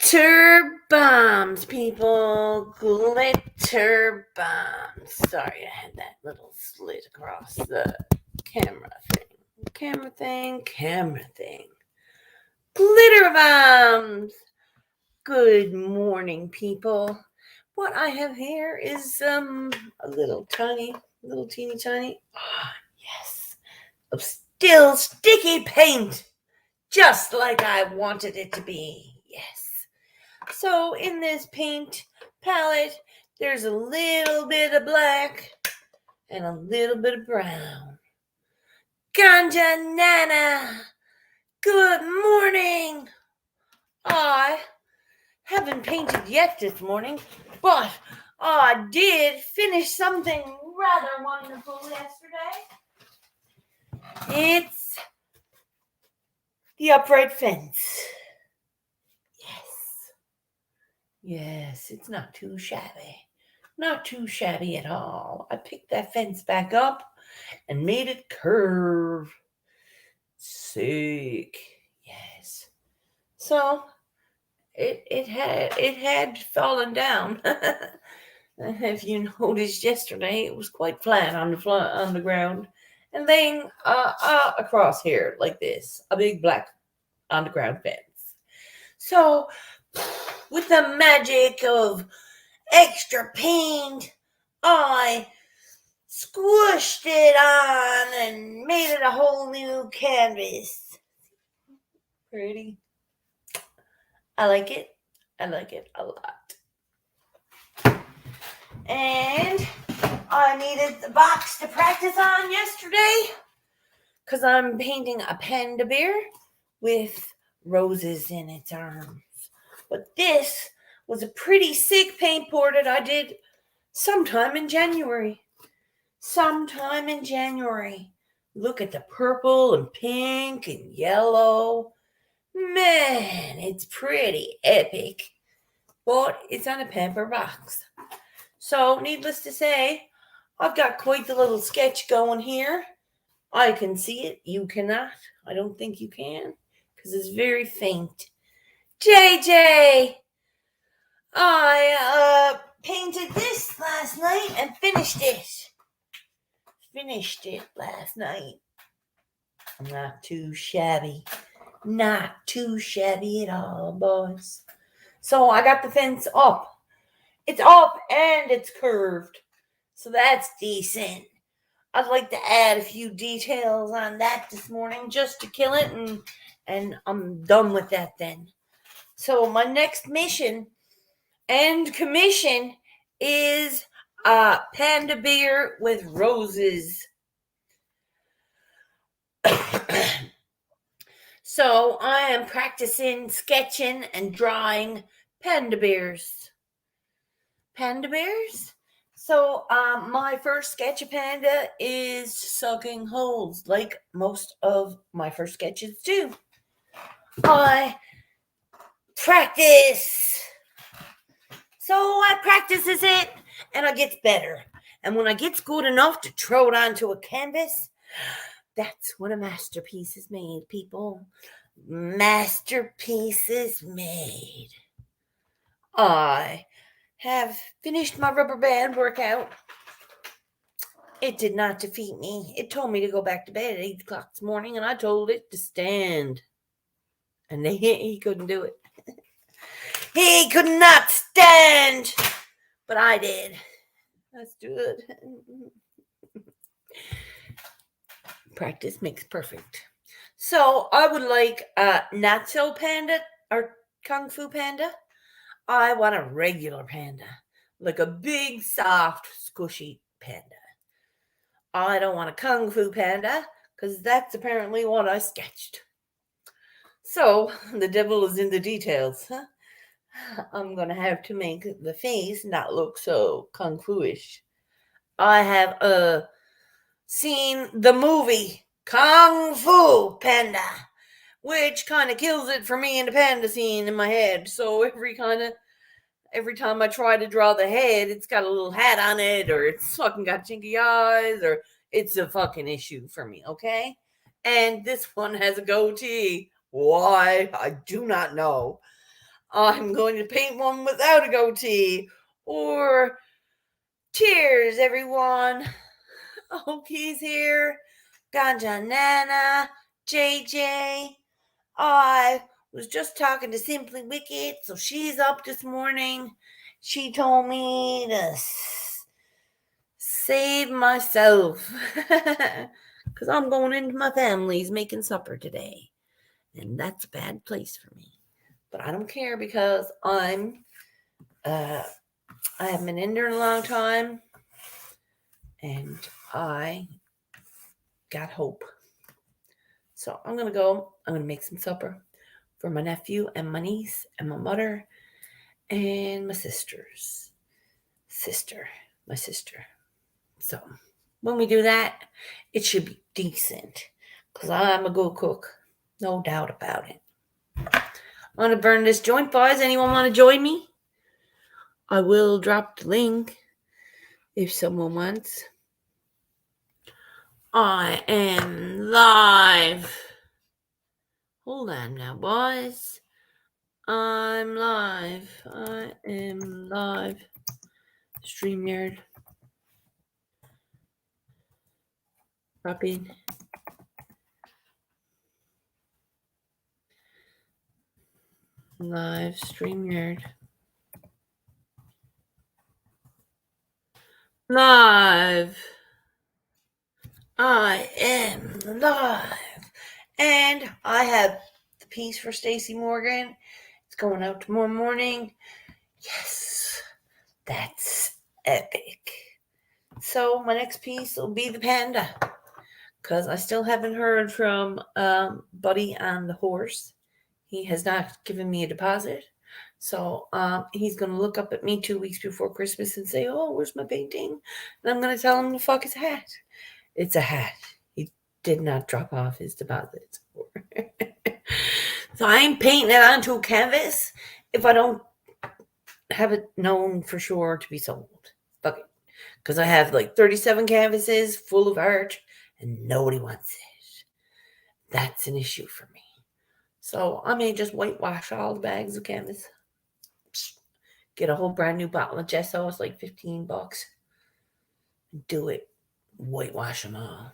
Glitter bombs, people. Glitter bombs. Sorry, I had that little slit across the camera thing. Camera thing. Glitter bombs. Good morning, people. What I have here is a little teeny tiny. Yes, of still sticky paint, just like I wanted it to be. Yes. So in this paint palette, there's a little bit of black and a little bit of brown. Ganja Nana, good morning. I haven't painted yet this morning, but I did finish something rather wonderful yesterday. It's the upright fence. Yes, it's not too shabby. Not too shabby at all. I picked that fence back up and made it curve. Sick. Yes. So it had fallen down. If you noticed yesterday, it was quite flat on the ground, and then across here like this, a big black on the ground fence. So with the magic of extra paint, I squished it on and made it a whole new canvas. Pretty. I like it. I like it a lot. And I needed the box to practice on yesterday because I'm painting a panda bear with roses in its arms. But this was a pretty sick paint pour that I did sometime in January. Look at the purple and pink and yellow. Man, it's pretty epic. But it's on a paper box. So, needless to say, I've got quite the little sketch going here. I can see it. You cannot. I don't think you can because it's very faint. JJ! I painted this last night and finished it. Last night. Not too shabby. Not too shabby at all, boys. So I got the fence up. It's up and it's curved. So that's decent. I'd like to add a few details on that this morning just to kill it, and I'm done with that then. So my next mission and commission is a panda bear with roses. So I am practicing sketching and drawing panda bears. So my first sketch of panda is sucking holes, like most of my first sketches do. I practice. So I practices it, and I gets better. And when I gets good enough to throw it onto a canvas, that's when a masterpiece is made, people. Masterpiece is made. I have finished my rubber band workout. It did not defeat me. It told me to go back to bed at 8 o'clock this morning, and I told it to stand. And he couldn't do it. He could not stand. But I did. That's good. Practice makes perfect. So I would like not so panda or kung fu panda. I want a regular panda, like a big, soft, squishy panda. I don't want a kung fu panda because that's apparently what I sketched. So the devil is in the details. Huh? I'm going to have to make the face not look so kung fu-ish. I have seen the movie Kung Fu Panda, which kind of kills it for me in the panda scene in my head. So every time I try to draw the head, it's got a little hat on it, or it's fucking got chinky eyes, or it's a fucking issue for me, okay? And this one has a goatee. Why? I do not know. I'm going to paint one without a goatee. Or cheers, everyone. Oki's here. Ganja Nana, JJ. I was just talking to Simply Wicked, so she's up this morning. She told me to save myself because I'm going into my family's making supper today, and that's a bad place for me. But I don't care because I haven't been in there in a long time, and I got hope. So I'm gonna go. I'm gonna make some supper for my nephew and my niece and my mother and my my sister. So when we do that, it should be decent because I'm a good cook, no doubt about it. I'm gonna burn this joint, boys. Anyone want to join me? I will drop the link if someone wants. I am live. Hold on now, boys. I'm live. I am live. StreamYard. Drop in. Live StreamYard. Live. I am live. And I have the piece for Stacey Morgan. It's going out tomorrow morning. Yes, that's epic. So my next piece will be the panda, because I still haven't heard from Buddy on the horse. He has not given me a deposit. So he's going to look up at me 2 weeks before Christmas and say, oh, where's my painting? And I'm going to tell him to fuck his hat. It's a hat. He did not drop off his deposit. So I ain't painting it onto a canvas if I don't have it known for sure to be sold. Fuck it. Because I have like 37 canvases full of art and nobody wants it. That's an issue for me. So I may just whitewash all the bags of canvas. Get a whole brand new bottle of gesso. It's like $15. Do it. Whitewash them all.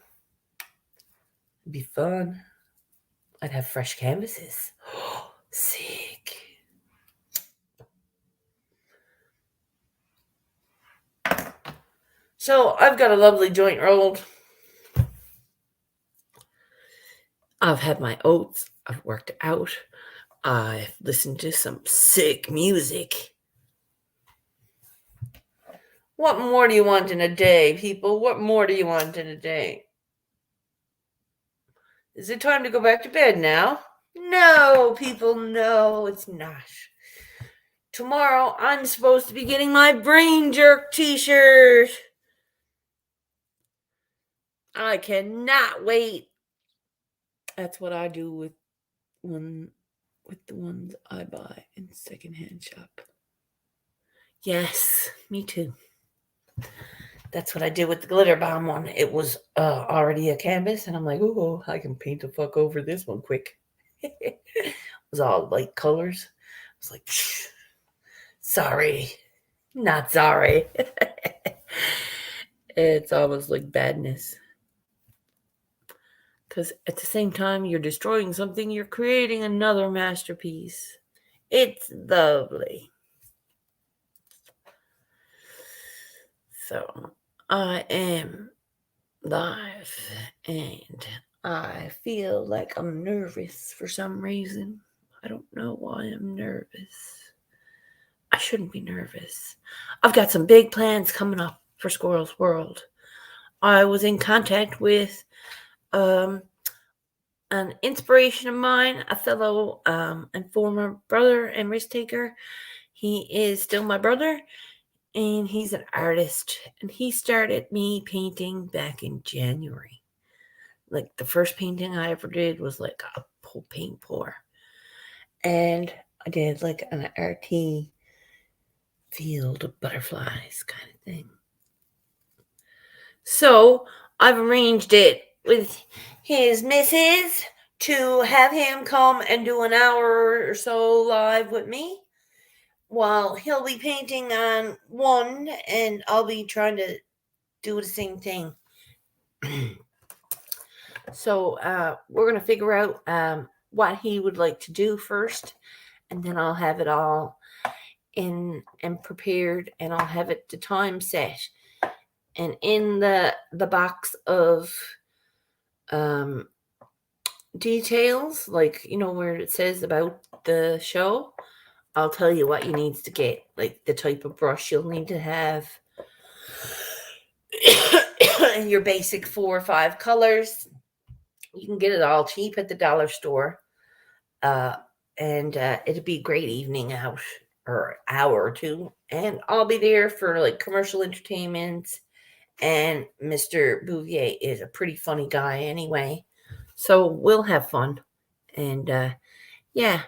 It'd be fun. I'd have fresh canvases. Sick. So I've got a lovely joint rolled. I've had my oats. I've worked out. I've listened to some sick music. What more do you want in a day, people? What more do you want in a day? Is it time to go back to bed now? No, people, no, it's not. Tomorrow, I'm supposed to be getting my Brain Jerk t-shirt. I cannot wait. That's what I do with the ones I buy in secondhand shop. Yes, me too. That's what I did with the glitter bomb one. It was already a canvas, and I'm like, oh, I can paint the fuck over this one quick. It was all light colors. I was like, psh, sorry, not sorry. It's almost like badness. Because at the same time you're destroying something, you're creating another masterpiece. It's lovely. So I am live and I feel like I'm nervous for some reason. I don't know why I'm nervous. I shouldn't be nervous. I've got some big plans coming up for Squirrel's World. I was in contact with an inspiration of mine, a fellow and former brother and risk taker. He is still my brother, and he's an artist. And he started me painting back in January. Like the first painting I ever did was like a paint pour. And I did like an RT field of butterflies kind of thing. So I've arranged it with his missus to have him come and do an hour or so live with me. Well, he'll be painting on one, and I'll be trying to do the same thing. So we're gonna figure out what he would like to do first, and then I'll have it all in and prepared, and I'll have it the time set, and in the box of um, details, like where it says about the show. I'll tell you what you need to get, like the type of brush you'll need to have, your basic 4 or 5 colors. You can get it all cheap at the dollar store. Uh, and it'll be a great evening out, or hour or two. And I'll be there for like commercial entertainment. And Mr. Bouvier is a pretty funny guy anyway. So we'll have fun. And yeah,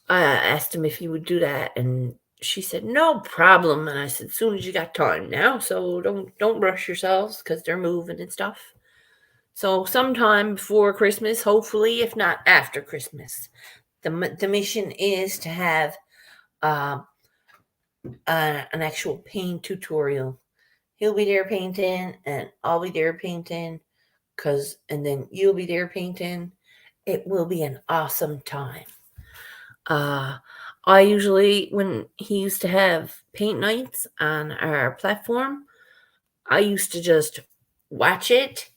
I asked him if he would do that, and she said no problem. And I said, as soon as you got time now, so don't rush yourselves because they're moving and stuff. So sometime before Christmas, hopefully, if not after Christmas, the mission is to have uh, an actual paint tutorial. He'll be there painting, and I'll be there painting, and then you'll be there painting. It will be an awesome time. I usually, when he used to have paint nights on our platform, I used to just watch it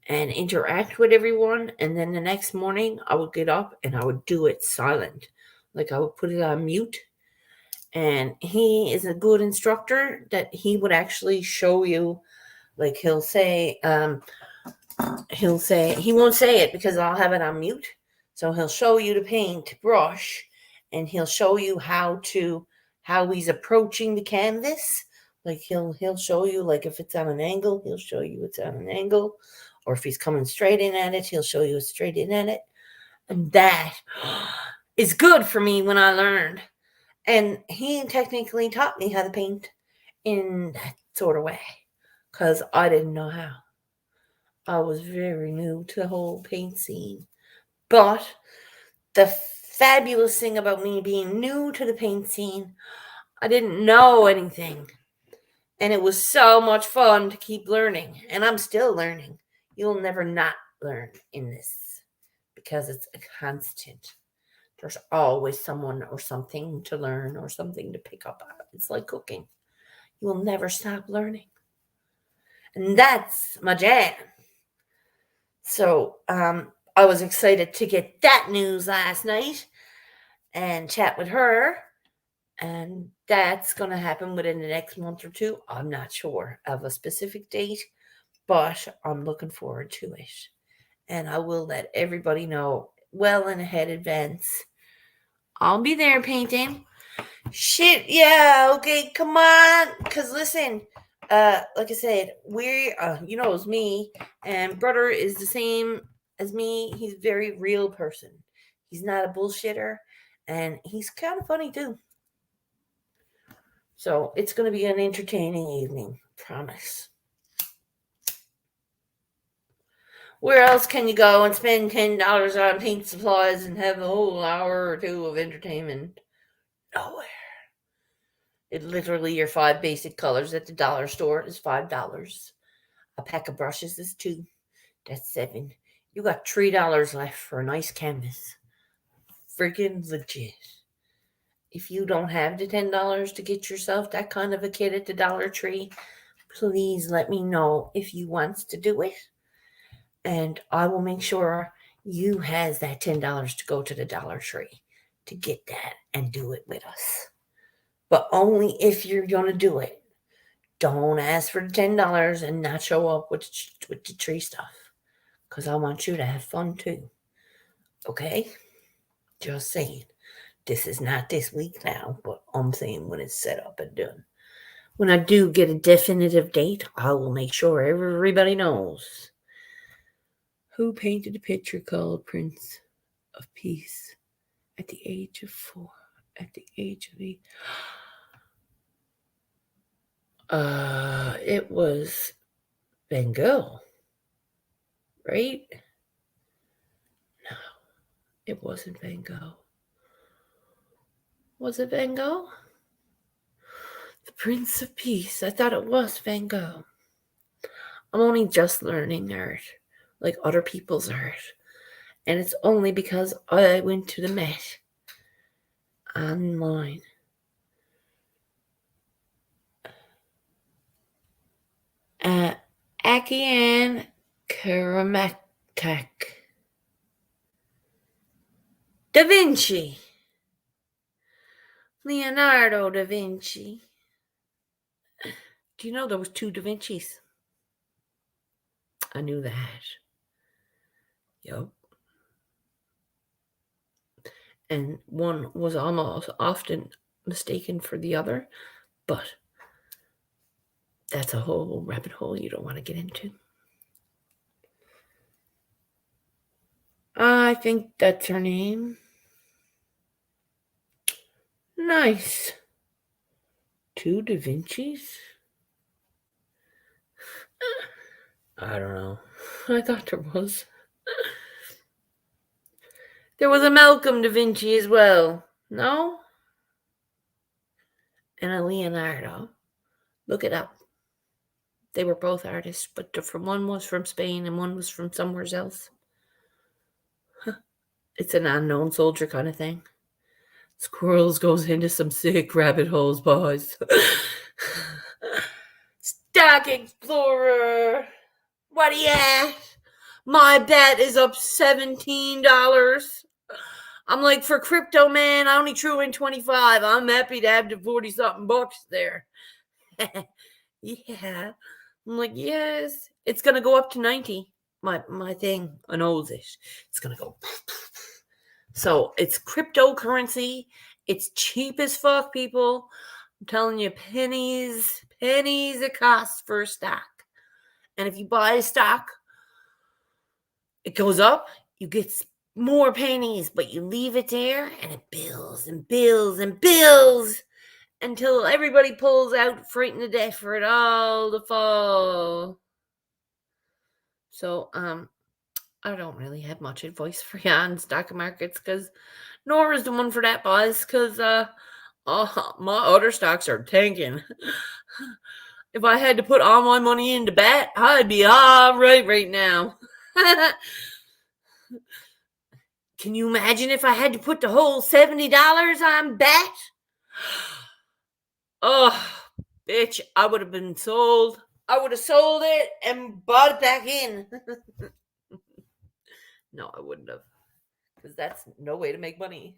and interact with everyone. And then the next morning, I would get up and I would do it silent. Like I would put it on mute. And he is a good instructor that he would actually show you. Like he won't say, he won't say it because I'll have it on mute. So he'll show you the paint brush, and he'll show you how he's approaching the canvas. Like he'll show you, like if it's on an angle, he'll show you it's on an angle, or if he's coming straight in at it, he'll show you it's straight in at it. And that is good for me when I learned. And he technically taught me how to paint in that sort of way because I didn't know how. I was very new to the whole paint scene. But the fabulous thing about me being new to the paint scene, I didn't know anything. And it was so much fun to keep learning. And I'm still learning. You'll never not learn in this because it's a constant. There's always someone or something to learn or something to pick up on. It's like cooking. You will never stop learning. And that's my jam. So I was excited to get that news last night and chat with her. And that's going to happen within the next month or two. I'm not sure of a specific date, but I'm looking forward to it. And I will let everybody know well in ahead advance. I'll be there painting. Shit, yeah, okay, come on. Because listen, like I said, it's me, and brother is the same as me. He's a very real person. He's not a bullshitter, and he's kind of funny too. So it's going to be an entertaining evening, promise. Where else can you go and spend $10 on paint supplies and have a whole hour or two of entertainment? Nowhere. It literally, your 5 basic colors at the dollar store is $5. A pack of brushes is $2. That's $7. You got $3 left for a nice canvas. Freaking legit. If you don't have the $10 to get yourself that kind of a kit at the Dollar Tree, please let me know if you wants to do it. And I will make sure you has that $10 to go to the Dollar Tree to get that and do it with us. But only if you're going to do it. Don't ask for the $10 and not show up with the tree stuff. Because I want you to have fun too. Okay? Just saying. This is not this week now, but I'm saying when it's set up and done. When I do get a definitive date, I will make sure everybody knows. Who painted a picture called Prince of Peace at the age of 4, at the age of 8? It was Van Gogh, right? No, it wasn't Van Gogh. Was it Van Gogh? The Prince of Peace. I thought it was Van Gogh. I'm only just learning art, like other people's art. And it's only because I went to the Met online. Akian Karamatak. Da Vinci. Leonardo da Vinci. Do you know there was 2 Da Vincis? I knew that. Yup. And one was almost often mistaken for the other, but that's a whole rabbit hole you don't want to get into. I think that's her name. Nice. 2 Da Vincis? I don't know. I thought there was. There was a Malcolm da Vinci as well. No? And a Leonardo. Look it up. They were both artists, but one was from Spain and one was from somewhere else. It's an unknown soldier kind of thing. Squirrels goes into some sick rabbit holes, boys. Stack Explorer. What do you at? My bet is up $17. I'm like, for crypto, man, I only threw in 25. I'm happy to have the 40-something bucks there. Yeah. I'm like, yes. It's going to go up to 90. My thing knows it. It's going to go. So it's cryptocurrency. It's cheap as fuck, people. I'm telling you, pennies it costs for a stock. And if you buy a stock, it goes up, you get more pennies, but you leave it there and it builds and builds and builds until everybody pulls out frightened to death for it all to fall. So, I don't really have much advice for you on stock markets because Nora's the one for that, boys, because my other stocks are tanking. If I had to put all my money into bet, I'd be all right now. Can you imagine if I had to put the whole $70 on bet? Oh, bitch, I would have been sold. I would have sold it and bought it back in. No, I wouldn't have. Because that's no way to make money.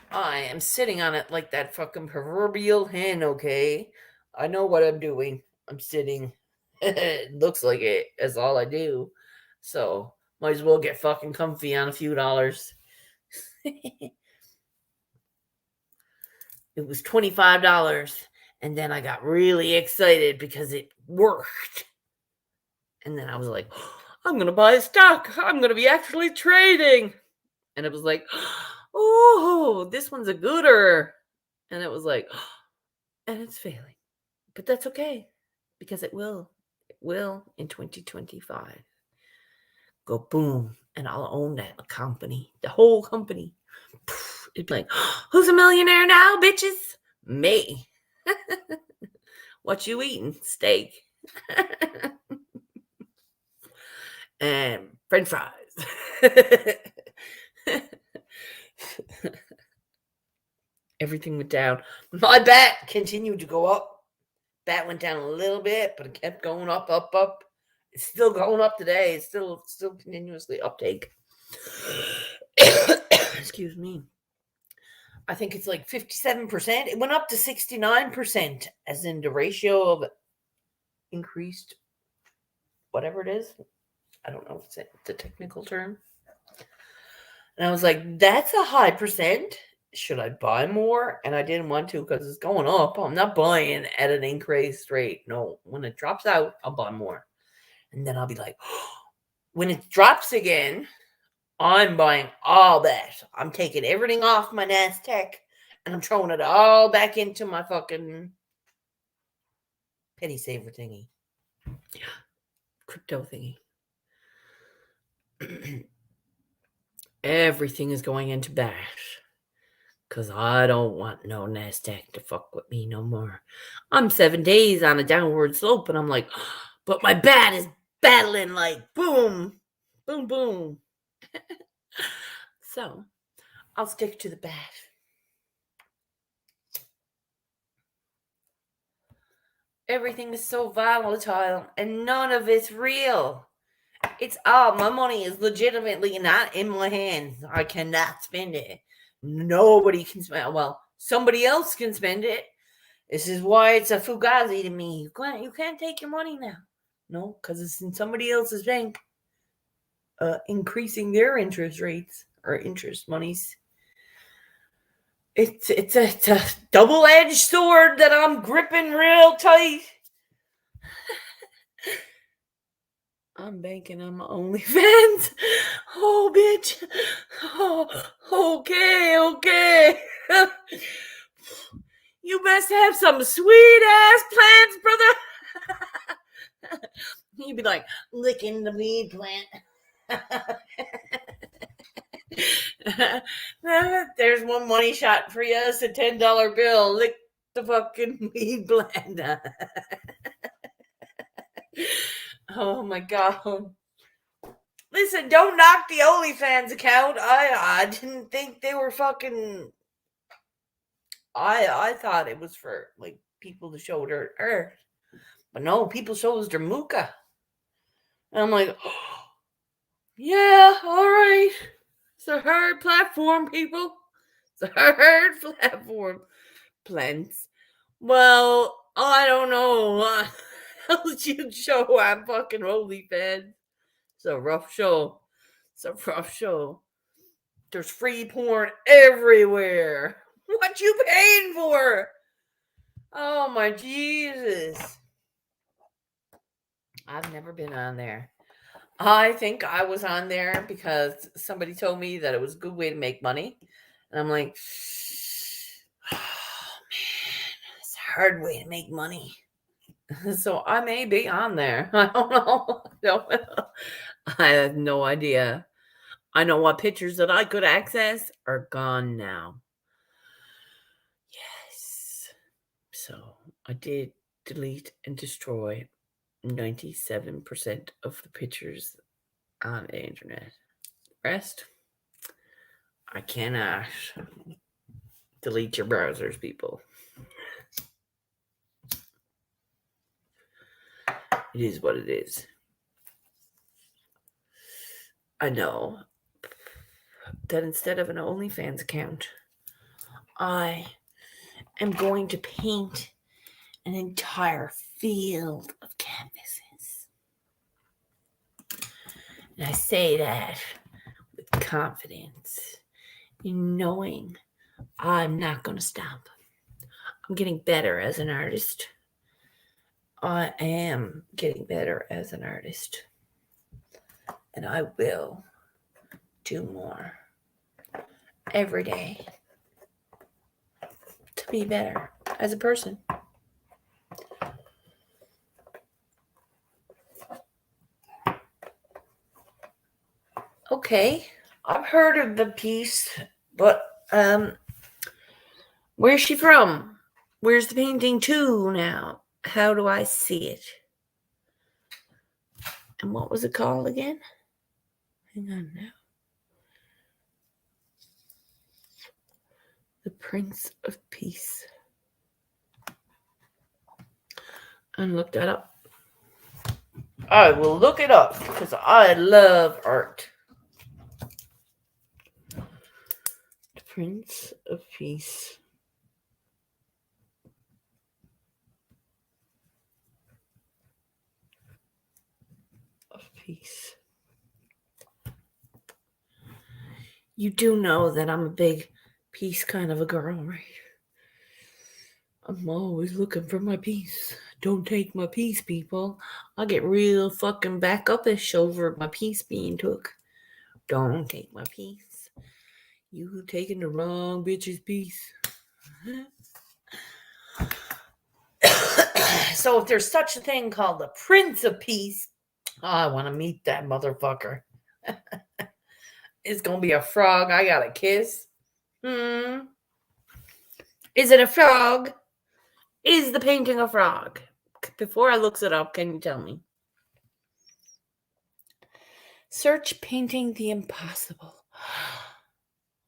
I am sitting on it like that fucking proverbial hen, okay? I know what I'm doing. I'm sitting. It looks like it. That's all I do. So, might as well get fucking comfy on a few dollars. It was $25. And then I got really excited because it worked. And then I was like, I'm going to buy a stock. I'm going to be actually trading. And it was like, oh, this one's a gooder. And it was like, and it's failing. But that's okay because it will. It will in 2025 go boom. And I'll own that company, the whole company. It'd be like, who's a millionaire now, bitches? Me. What you eating? Steak. And French fries. Everything went down. My bet continued to go up. Bet went down a little bit, but it kept going up. It's still going up today. It's still continuously uptake. Excuse me. I think it's like 57%. It went up to 69%, as in the ratio of increased whatever it is. I don't know if it's the technical term. And I was like, that's a high percent. Should I buy more? And I didn't want to because it's going up. I'm not buying at an increased rate. No, when it drops out, I'll buy more. And then I'll be like, when it drops again, I'm buying all that. I'm taking everything off my NASDAQ and I'm throwing it all back into my fucking penny saver thingy. Yeah, crypto thingy. Everything is going into that. Because I don't want no NASDAQ to fuck with me no more. I'm 7 days on a downward slope, and I'm like, but my bat is battling like boom, boom, boom. So I'll stick to the bat. Everything is so volatile, and none of it's real. It's all my money is legitimately not in my hands. I cannot spend it. Nobody can spend it. Well, somebody else can spend it. This is why it's a fugazi to me. You can't take your money now. No, because it's in somebody else's bank. Increasing their interest rates or interest monies. It's a double-edged sword that I'm gripping real tight. I'm banking on my OnlyFans. Oh, bitch. Oh, okay. You best have some sweet ass plants, brother. You'd be like licking the weed plant. There's one money shot for you. It's a $10 bill. Lick the fucking weed plant. Oh my god. Listen, don't knock the OnlyFans account. I didn't think they were fucking. I thought it was for like people to show their earth, but no, people show their muka. And I'm like, oh, yeah, all right. It's a hard platform, people. It's a hard platform. Plants. Well, I don't know. How did you show on fucking OnlyFans? It's a rough show. It's a rough show. There's free porn everywhere. What you paying for? Oh my Jesus. I've never been on there. I think I was on there because somebody told me that it was a good way to make money. And I'm like, oh man, it's a hard way to make money. So I may be on there. I don't know. I have no idea. I know what pictures that I could access are gone now. Yes. So I did delete and destroy 97% of the pictures on the internet. The rest, I cannot. Delete your browsers, people. It is what it is. I know that instead of an OnlyFans account, I am going to paint an entire field of canvases. And I say that with confidence, in knowing I'm not going to stop. I'm getting better as an artist. I am getting better as an artist. And I will do more every day to be better as a person. Okay, I've heard of the piece, but where's she from? Where's the painting to now? How do I see it? And what was it called again? Hang on now. The Prince of Peace. And look that up. I will look it up because I love art. The Prince of Peace. Peace. You do know that I'm a big peace kind of a girl, right? I'm always looking for my peace. Don't take my peace, people. I get real fucking back up-ish over my peace being took. Don't take my peace. You taking the wrong bitch's peace. So if there's such a thing called the Prince of Peace, I want to meet that motherfucker. It's gonna be a frog I gotta kiss. Is it a frog? Is the painting a frog? Before I looks it up, can you tell me? Search painting the impossible.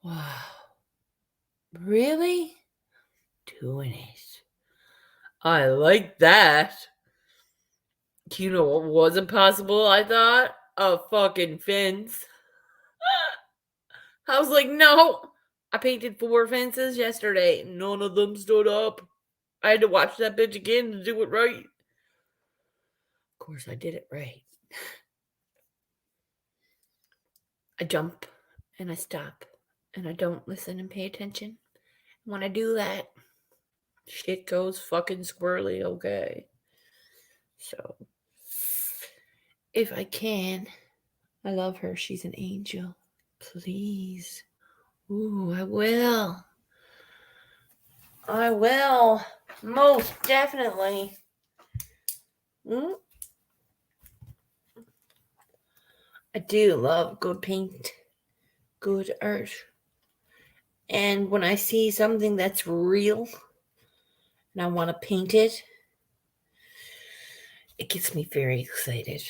Wow. Really? Doing it. I like that. You know what wasn't possible, I thought? A fucking fence. I was like, no. I painted 4 fences yesterday. None of them stood up. I had to watch that bitch again to do it right. Of course, I did it right. I jump and I stop and I don't listen and pay attention. When I do that, shit goes fucking squirrely, okay? So, if I can, I love her. She's an angel. Please. Ooh, I will. I will. Most definitely. I do love good paint, good art. And when I see something that's real and I want to paint it, it gets me very excited.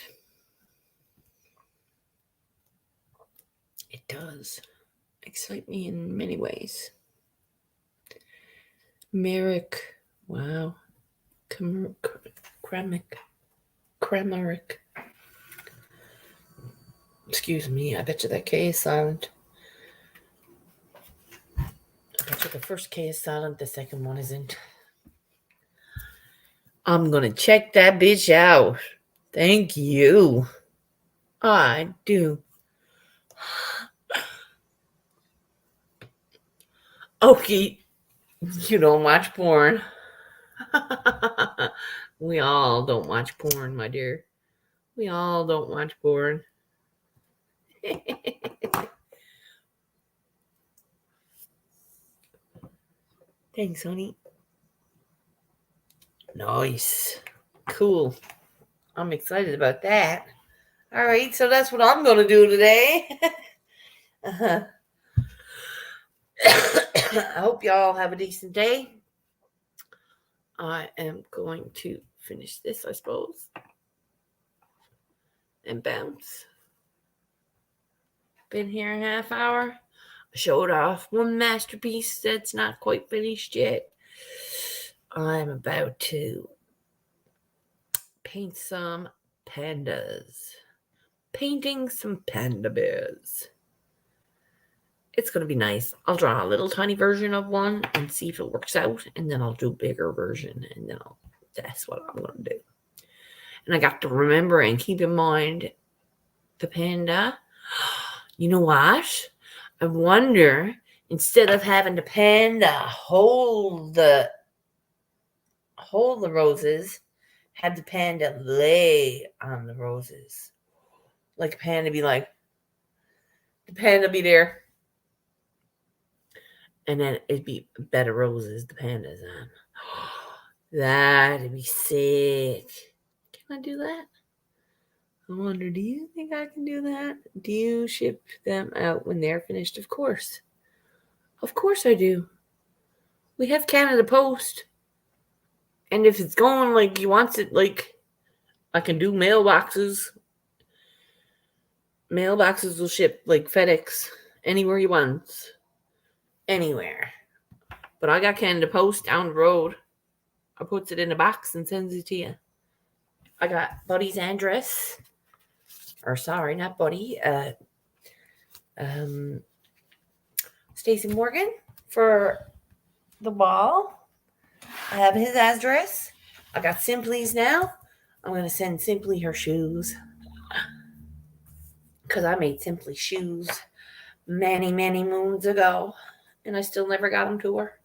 It does excite me in many ways. Merrick, wow. Kramaric. Excuse me, I bet you that K is silent. I bet you the first K is silent, the second one isn't. I'm gonna check that bitch out. Thank you. I do. Okay, you don't watch porn. We all don't watch porn, my dear. We all don't watch porn. Thanks, honey. Nice. Cool. I'm excited about that. All right, so that's what I'm going to do today. I hope y'all have a decent day. I am going to finish this, I suppose, and bounce. Been here a half hour. I showed off one masterpiece that's not quite finished yet. I'm about to paint some pandas. Painting some panda bears. It's going to be nice. I'll draw a little tiny version of one and see if it works out. And then I'll do a bigger version. And then that's what I'm going to do. And I got to remember and keep in mind the panda. You know what? I wonder, instead of having the panda hold the roses, have the panda lay on the roses. Like a panda be like, the panda be there. And then it'd be better roses the panda's on. That'd be sick. Can I do that? I wonder, do you think I can do that? Do you ship them out when they're finished? Of course. Of course I do. We have Canada Post. And if it's going like he wants it, like I can do mailboxes. Mailboxes will ship like FedEx anywhere he wants. Anywhere. But I got Canada Post down the road. I puts it in a box and sends it to you. I got Buddy's address. Or sorry, not Buddy. Stacey Morgan for the ball. I have his address. I got Simply's now. I'm going to send Simply her shoes. Because I made Simply shoes many, many moons ago. And I still never got them to her.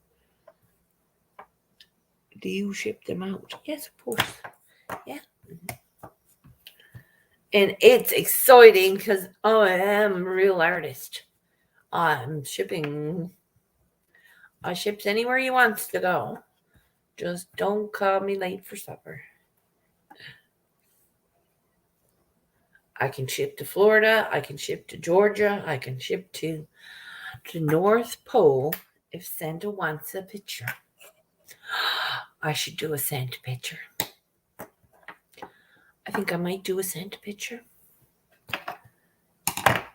Do you ship them out? Yes, of course. Yeah. And it's exciting because I am a real artist. I'm shipping. I ships anywhere he wants to go. Just don't call me late for supper. I can ship to Florida. I can ship to Georgia. I can ship to North Pole if Santa wants a picture. I should do a Santa picture. I think I might do a Santa picture.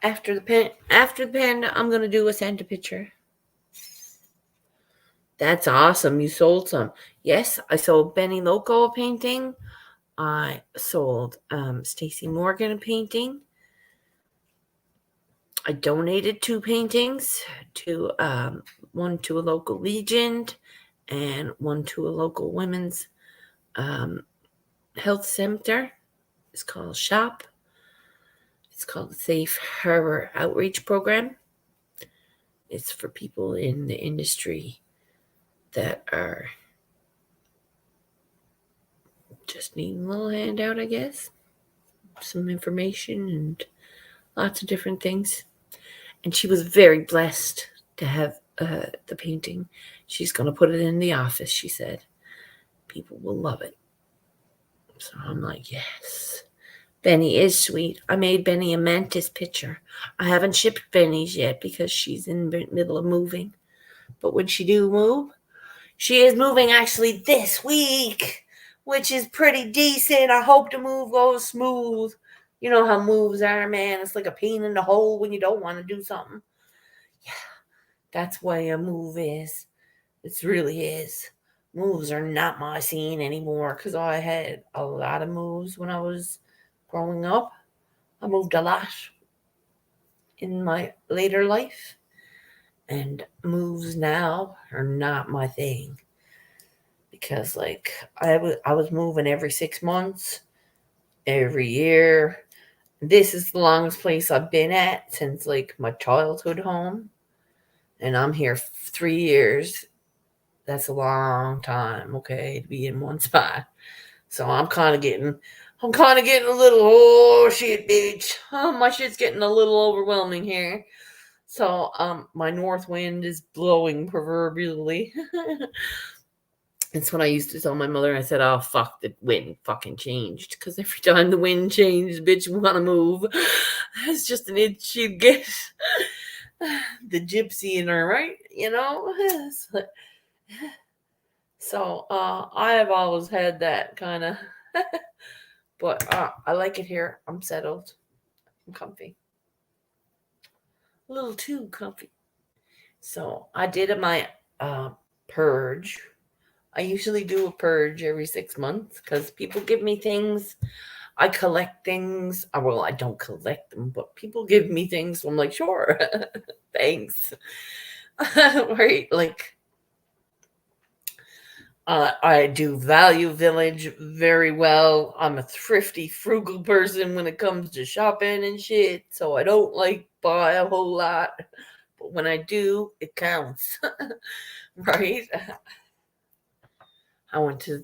After the panda, I'm gonna do a Santa picture. That's awesome. You sold some. Yes, I sold Benny Loco a painting. I sold Stacy Morgan a painting. I donated 2 paintings to one to a local Legion and one to a local women's health center. It's called SHOP. It's called the Safe Harbor Outreach Program. It's for people in the industry that are just needing a little handout, I guess. Some information and lots of different things. And she was very blessed to have the painting. She's going to put it in the office, she said. People will love it. So I'm like, yes. Benny is sweet. I made Benny a mantis picture. I haven't shipped Benny's yet because she's in the middle of moving. But when she do move, she is moving actually this week, which is pretty decent. I hope the move goes smooth. You know how moves are, man. It's like a pain in the hole when you don't want to do something. Yeah, that's why a move is. It really is. Moves are not my scene anymore because I had a lot of moves when I was growing up. I moved a lot in my later life, and moves now are not my thing because, like, I was moving every 6 months, every year. This is the longest place I've been at since like my childhood home, and I'm here 3 years. That's a long time, okay, to be in one spot. So I'm kind of getting a little, oh shit, bitch. Oh, my shit's getting a little overwhelming here. So my north wind is blowing proverbially. It's what I used to tell my mother. I said, "Oh fuck, the wind fucking changed." Because every time the wind changed, bitch want to move. It's just an itch she'd get. The gypsy in her, right? You know. So I have always had that kind of. But I like it here. I'm settled. I'm comfy. A little too comfy. So I did my purge. I usually do a purge every 6 months because people give me things. I collect things. Well, I don't collect them, but people give me things. So I'm like, sure, thanks. Right? Like, I do Value Village very well. I'm a thrifty, frugal person when it comes to shopping and shit. So I don't like buy a whole lot. But when I do, it counts. Right? I went to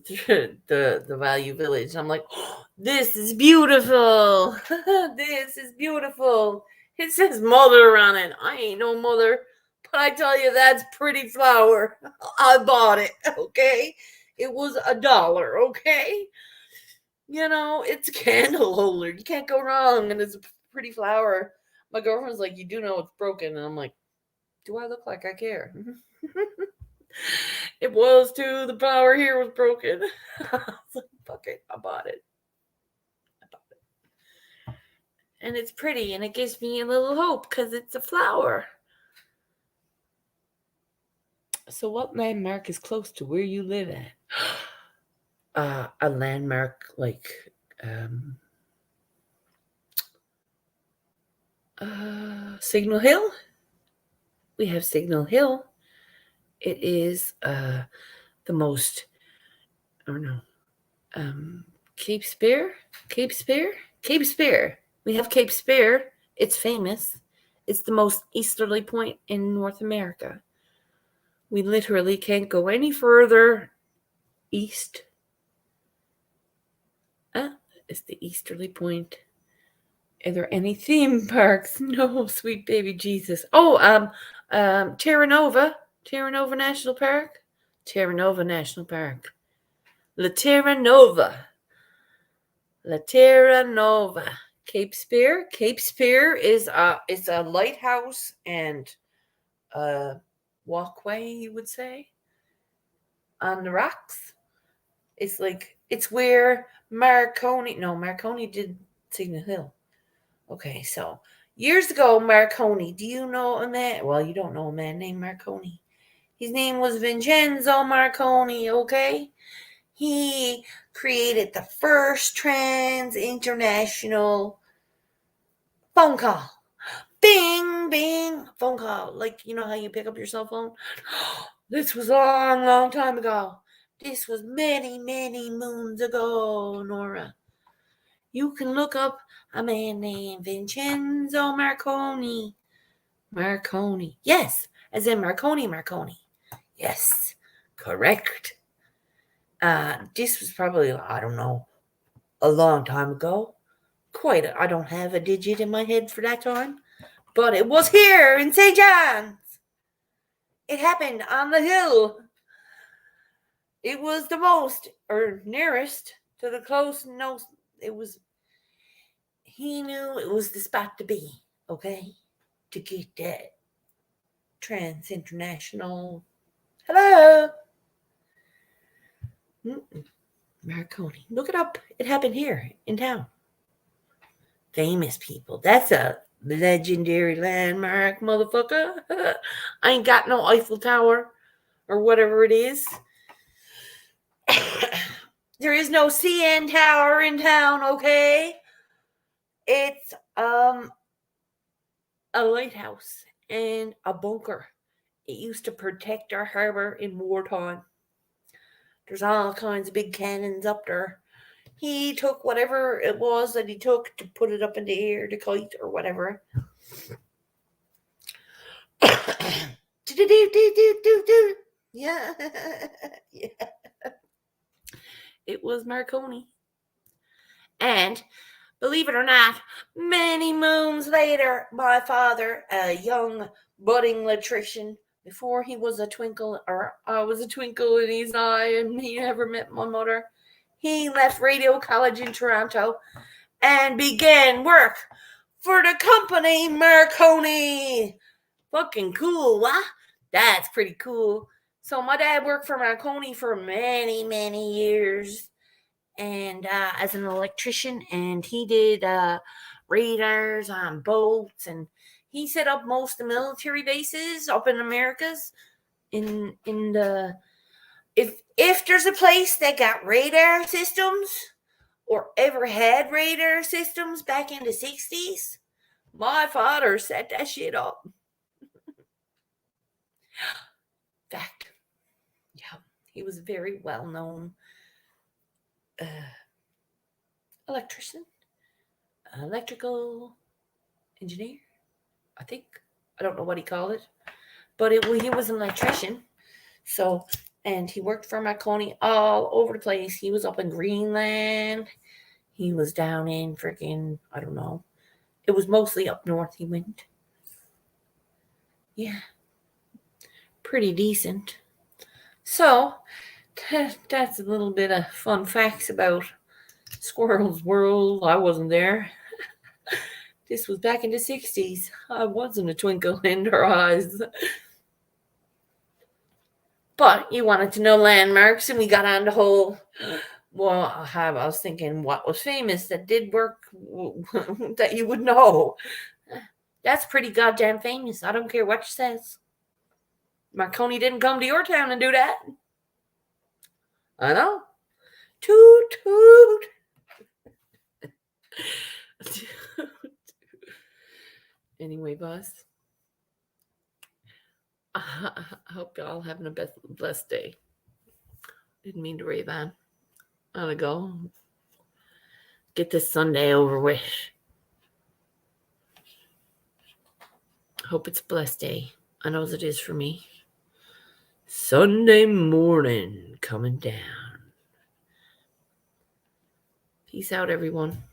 the Value Village. I'm like, oh, this is beautiful. This is beautiful. It says mother on it. I ain't no mother, but I tell you, that's pretty flower. I bought it. Okay, it was $1. Okay, you know it's a candle holder. You can't go wrong, and it's a pretty flower. My girlfriend's like, you do know it's broken, and I'm like, do I look like I care? It was too. The power here was broken. I was like, fuck it. I bought it. And it's pretty and it gives me a little hope because it's a flower. So, what landmark is close to where you live at? A landmark like Signal Hill. We have Signal Hill. It is the most, I don't know, Cape Spear? Cape Spear? Cape Spear. We have Cape Spear. It's famous. It's the most easterly point in North America. We literally can't go any further east. It's the easterly point. Are there any theme parks? No, sweet baby Jesus. Oh, Terra Nova National Park. Terra Nova National Park. La Terra Nova. Cape Spear. Cape Spear is it's a lighthouse and a walkway, you would say, on the rocks. It's where Marconi did Signal Hill. Okay, so years ago, Marconi. Do you know a man? Well, you don't know a man named Marconi. His name was Vincenzo Marconi, okay? He created the first trans-international phone call. Bing, bing, phone call. Like, you know how you pick up your cell phone? This was a long, long time ago. This was many, many moons ago, Nora. You can look up a man named Vincenzo Marconi. Marconi. Yes, as in Marconi. Yes, correct. This was probably, I don't know, a long time ago. I don't have a digit in my head for that time. But it was here in St. John's. It happened on the hill. It was the most, or nearest to the close. No, it was. He knew it was the spot to be, okay? To get that trans-international. Hello? Marconi. Look it up. It happened here in town. Famous people. That's a legendary landmark, motherfucker. I ain't got no Eiffel Tower or whatever it is. There is no CN Tower in town, okay? It's a lighthouse and a bunker. It used to protect our harbor in wartime. There's all kinds of big cannons up there. He took whatever it was that he took to put it up in the air, to kite or whatever. Yeah. Yeah. It was Marconi. And believe it or not, many moons later, my father, a young budding electrician, before he was a twinkle, or I was a twinkle in his eye and he never met my mother, he left Radio College in Toronto and began work for the company Marconi. Fucking cool, what? That's pretty cool. So my dad worked for Marconi for many, many years, and as an electrician, and he did radars on boats, and he set up most of the military bases up in Americas. In the if there's a place that got radar systems or ever had radar systems back in the 60s, my father set that shit up. Fact. Yeah, he was a very well-known electrician, electrical engineer, I think. I don't know what he called it, but he was an electrician. So, and he worked for Marconi all over the place. He was up in Greenland. He was down in freaking, I don't know. It was mostly up north he went. Yeah. Pretty decent. So, that's a little bit of fun facts about Squirrel's World. I wasn't there. This was back in the 60s. I wasn't a twinkle in her eyes. But you wanted to know landmarks, and we got on the whole. Well, I was thinking what was famous that did work that you would know. That's pretty goddamn famous. I don't care what you says. Marconi didn't come to your town and do that. I know. Toot toot. Anyway, boss. I hope y'all having a blessed day. Didn't mean to rave on. I'm gonna go get this Sunday over with. Hope it's a blessed day. I know it is for me. Sunday morning coming down. Peace out, everyone.